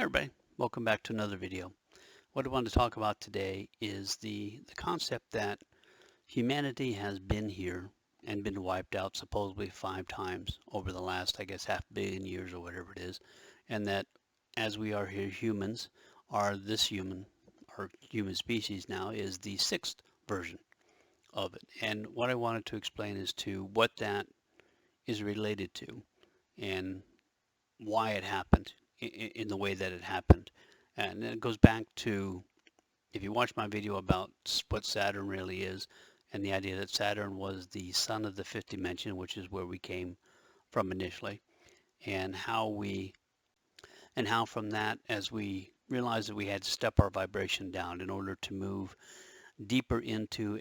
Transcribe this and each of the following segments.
Hi everybody, welcome back to another video. What I want to talk about today is the concept that humanity has been here and been wiped out supposedly 5 times over the last, I guess, half billion years or whatever it is, and that as we are here, humans are this human, or human species now, is the sixth version of it. And what I wanted to explain is to what that is related to and why it happened in the way that it happened. And it goes back to, if you watch my video about what Saturn really is, and the idea that Saturn was the son of the fifth dimension, which is where we came from initially, and how from that, as we realized that we had to step our vibration down in order to move deeper into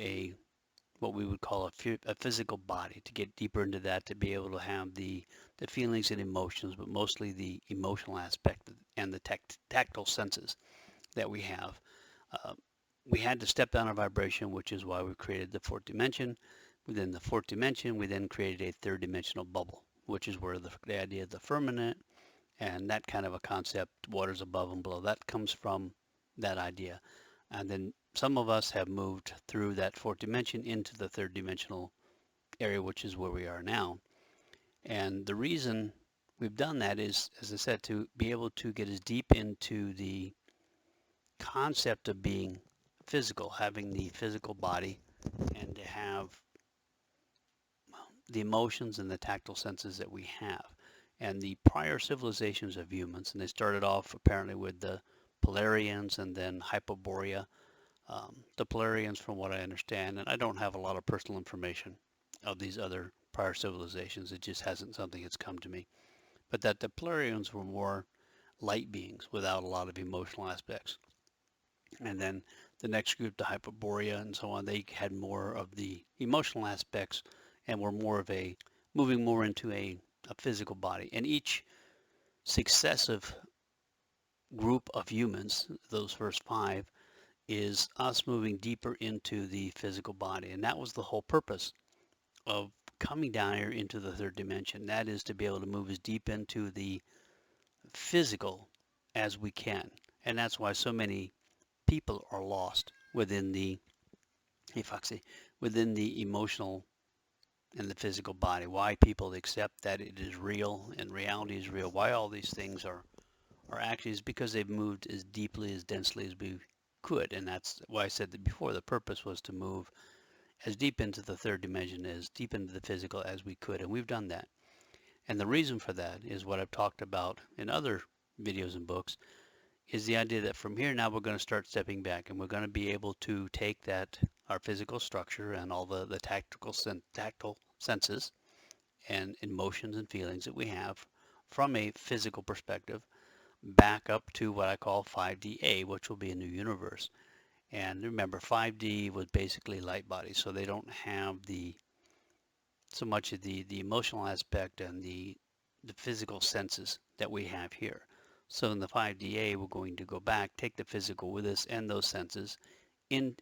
what we would call a physical body, to get deeper into that, to be able to have the feelings and emotions, but mostly the emotional aspect and the tactile senses that we have. Uh, we had to step down our vibration, which is why we created the fourth dimension. Within the fourth dimension, we then created a third dimensional bubble, which is where the idea of the firmament and that kind of a concept, waters above and below, that comes from that idea. And then some of us have moved through that fourth dimension into the third dimensional area, which is where we are now. And the reason we've done that is, as I said, to be able to get as deep into the concept of being physical, having the physical body, and to have the emotions and the tactile senses that we have. And the prior civilizations of humans, and they started off apparently with the Polarians and then Hyperborea. The Polarians, from what I understand, and I don't have a lot of personal information of these other prior civilizations, it just hasn't something that's come to me, but that the Polarians were more light beings without a lot of emotional aspects. And then the next group, the Hyperborea and so on, they had more of the emotional aspects and were more of moving more into a physical body. And each successive group of humans, those first 5, is us moving deeper into the physical body. And that was the whole purpose of coming down here into the third dimension. That is to be able to move as deep into the physical as we can. And that's why so many people are lost within within the emotional and the physical body. Why people accept that it is real and reality is real. Why all these things are actually is because they've moved as deeply, as densely as we could. And that's why I said that before. The purpose was to move as deep into the third dimension, as deep into the physical as we could. And we've done that. And the reason for that is what I've talked about in other videos and books, is the idea that from here now we're going to start stepping back, and we're going to be able to take that, our physical structure and all the tactile senses and emotions and feelings that we have from a physical perspective back up to what I call 5DA, which will be a new universe. And remember, 5D was basically light bodies, so they don't have so much of the emotional aspect and the physical senses that we have here. So in the 5DA, we're going to go back, take the physical with us and those senses in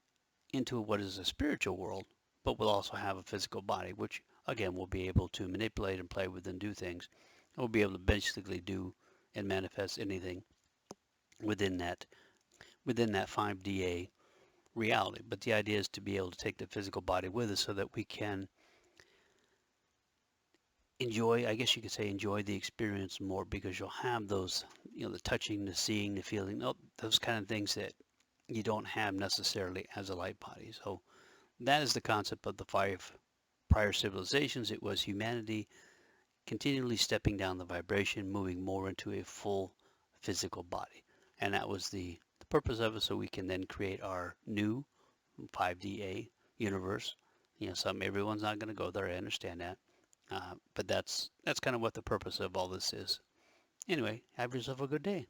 into what is a spiritual world, but we'll also have a physical body, which again we'll be able to manipulate and play with and do things. We'll be able to basically do and manifest anything within that 5DA reality. But the idea is to be able to take the physical body with us so that we can enjoy, I guess you could say, enjoy the experience more, because you'll have those, the touching, the seeing, the feeling, those kind of things that you don't have necessarily as a light body. So that is the concept of the 5 prior civilizations. It was humanity continually stepping down the vibration, moving more into a full physical body. And that was the purpose of it, so we can then create our new 5DA universe. Everyone's not going to go there, I understand that. But that's kind of what the purpose of all this is. Anyway, have yourself a good day.